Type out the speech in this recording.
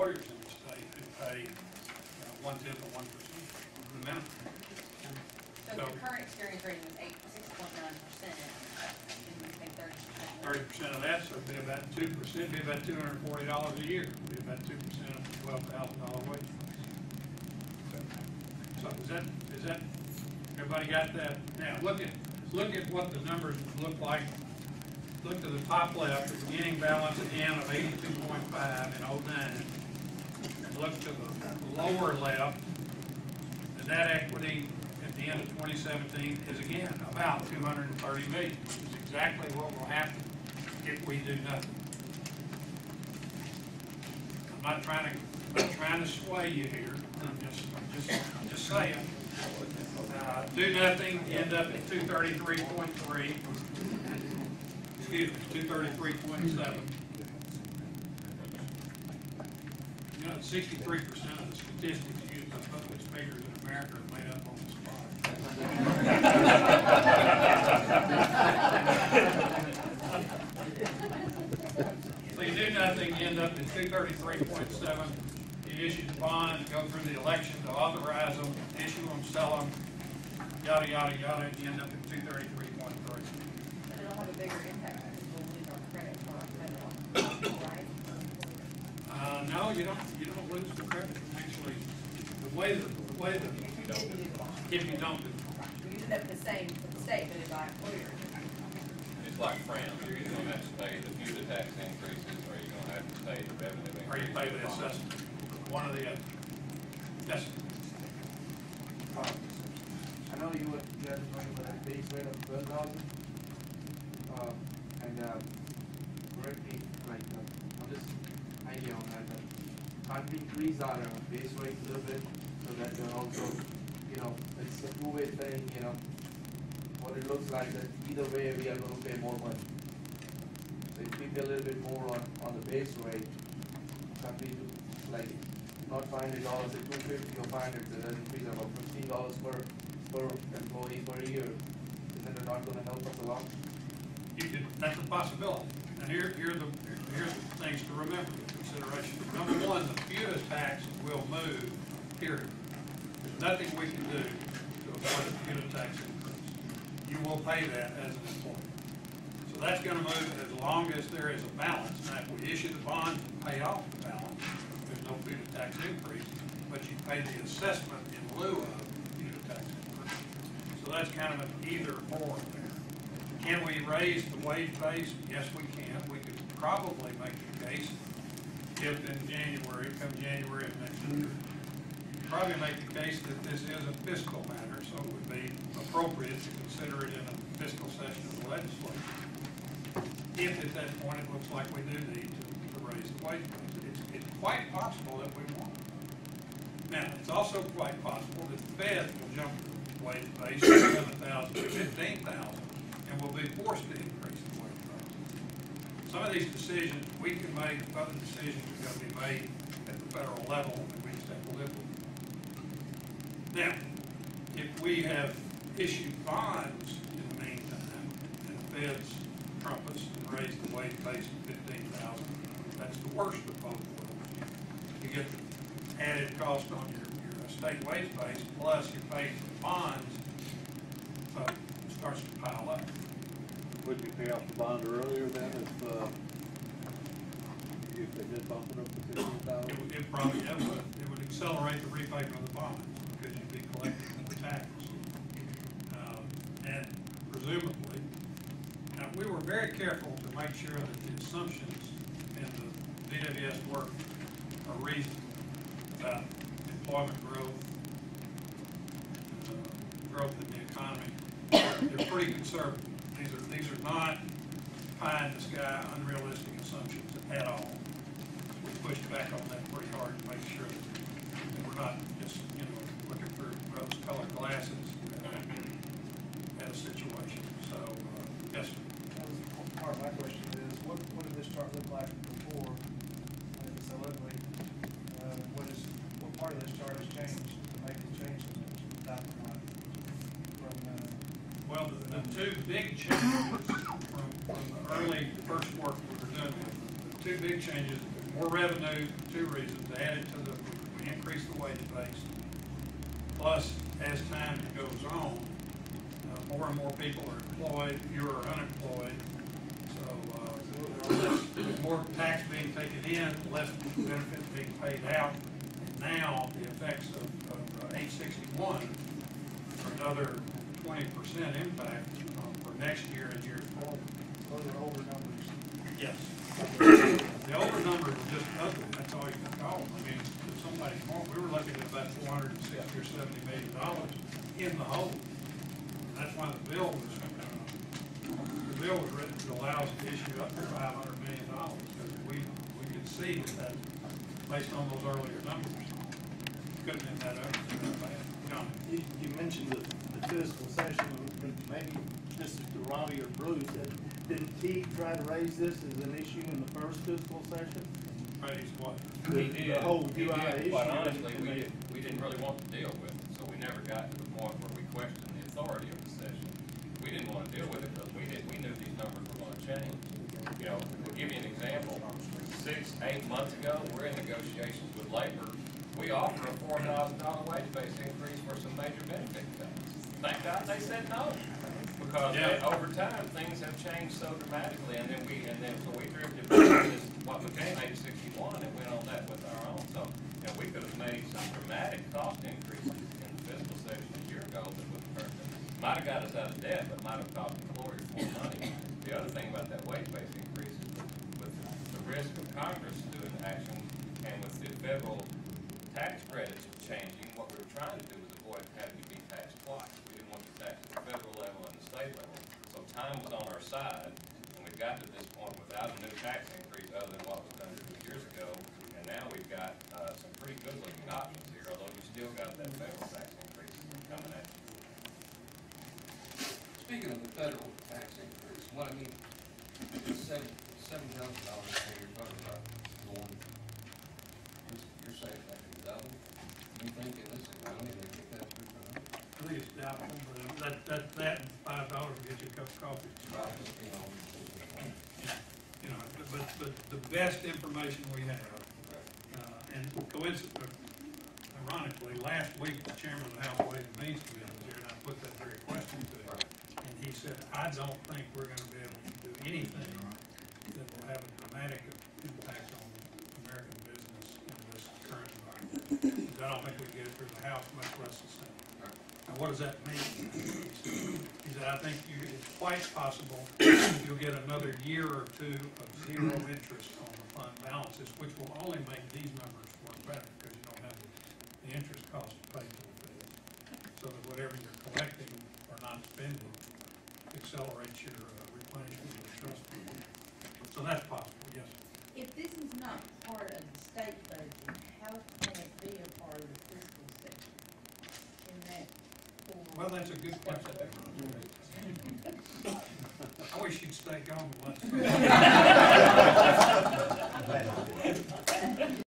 employers in the state who pay 1/10 of 1%, the minimum. So if your current experience rating is 6.9%, then you pay 30%. 30% of that, so it'd be about 2%, it'd be about $240 a year. It'd be about 2% of the $12,000 wage. So is that, everybody got that? Now look at what the numbers would look like. Look to the top left, the beginning balance again of 82.5 in 09. And look to the lower left, the net equity at the end of 2017 is again about $230 million, which is exactly what will happen if we do nothing. I'm not trying to sway you here. I'm just saying. Do nothing, end up at 233.3. Excuse me, 233.7. You know, 63% of the statistics used by public speakers in America are made up on the spot. So you do nothing, you end up at 233.7. You issue the bonds, go through the election to authorize them, issue them, sell them, yada, yada, yada, and you end up at 233.3. But it'll have a bigger impact because we'll lose our credit for our federal, right? No, you don't lose the credit. Actually, the way that if you don't do it. We use it the same for the state, but it's by employer. It's like France, you're either going to have to pay the fuel tax increases, or you're going to have to pay the revenue increases. Or you pay the assessment. One or the other. Yes. I know you guys are talking about a base rate of 12,000. And correct me, like, on this idea on that, can't we increase our base rate a little bit so that you're also, it's a two-way thing, what it looks like that either way we are going to pay more money. So if we pay a little bit more on the base rate, can't we do, like, not $500 at $250 or $500, so that increase about $15 per employee per year. Isn't it not going to help us a lot? That's a possibility. And here's the things to remember in consideration. Number one, the fuel tax will move, period. There's nothing we can do to avoid a fuel tax increase. You will pay that as an employee. So that's going to move as long as there is a balance. Now, if we issue the bonds and pay off the balance, there's no fuel tax increase, but you pay the assessment in lieu of fuel tax increase. So that's kind of an either or there. Can we raise the wage base? Yes, we can. We could probably make the case if in January, come January of next year, probably make the case that this is a fiscal matter, so it would be appropriate to consider it in a fiscal session of the legislature. If at that point it looks like we do need to raise the wage base. It's quite possible that we won't. Now, it's also quite possible that the Fed will jump the wage base from 7,000 to 15,000 and will be forced to increase the wage base. Some of these decisions we can make, other decisions are going to be made at the federal level, and we just have to live with them. Now, if we have issued bonds in the meantime, and the Feds trump us and raise the wage base to 15,000, that's the worst of both worlds. You get the added cost on your state wage base, plus you pay for the bonds, so it starts to pile up. Would you pay off the bond earlier then if they did bump it up to 15,000? It probably would. It would accelerate the repayment of the bonds because you'd be collecting more tax. And presumably, now we were very careful to make sure that the assumptions in the BWS work are reasonable about employment growth, growth in the economy. They're pretty conservative. These are not pie in the sky, unrealistic assumptions at all. We pushed back on that pretty hard to make sure that we're not just looking through rose-colored glasses at a situation. So yes. Part of my question is, what did this chart look like before? If it's so ugly, what part of this chart has changed to make the change in the top line? Well, the two big changes from the early first work we were doing, the two big changes, more revenue, for two reasons, added to the, we increased the wage base. Plus, as time goes on, more and more people are employed, fewer are unemployed. So, there's more tax being taken in, less benefits being paid out. And now, the effects of 861 are another 20% impact for next year and years forward. Those are over numbers. Yes. The older numbers were just ugly, that's all you can call them. I mean, to somebody's more, we were looking at about $460 or $70 million in the hole. That's why the bill was written to allow us to issue up to $500 million, because we could see that based on those earlier numbers, couldn't have that up. John? You mentioned the fiscal session, and maybe this is to Robbie or Bruce, didn't he try to raise this as an issue in the first fiscal session? Raise what? He did, The whole he UI did, issue. quite honestly, we didn't really want to deal with it, so we never got to the point where we questioned the authority of the session. We didn't want to deal with it because we knew these numbers were going to change. You know, we'll give you an example. 6-8 months ago, we're in negotiations with labor. We offered a $4,000 wage base increase for some major benefit cuts. Thank God they said no, because over time, things have changed so dramatically, and then so we drifted back to this, what became 861, and went on that with our own. So, you know, we could have made some dramatic cost increases in the fiscal session a year ago that would have hurt them. Might have got us out of debt, but might have cost employers more money. The other thing about that wage base increase is with the risk of Congress doing action, and with the federal tax credits changing, what we were trying to do was avoid having to be taxed twice. We didn't want to tax at the federal level and the state level. So time was on our side, and we got to this point without a new tax increase other than what was done 2 years ago. And now we've got some pretty good looking options here, although you still got that federal tax increase coming at you. Speaking of the federal tax increase, what I mean, $7,000 you're talking about going, you're saying that can double? You thinking this economy, they get that through time? I think it's doubtful, but that and $5 will get you a cup of coffee. You know, but the best information we have, and ironically, last week, the chairman of the House Ways and Means Committee was here, and I put that very question to him. And he said, I don't think we're going to be able to do anything that will have a dramatic impact on American business in this current environment. I don't think we can get it through the House, much less the Senate. Now, what does that mean? He said, I think it's quite possible you'll get another year or two of zero interest on the fund balances, which will only make these numbers work better because you don't have the interest cost to pay for the fees. So that whatever you're collecting or not spending accelerates your replenishment of the trust fund. So that's possible, yes. If this is not part of the state budget, how can it be a part of the fiscal section? In that form? Well, that's a good question. I wish you'd stay gone with us.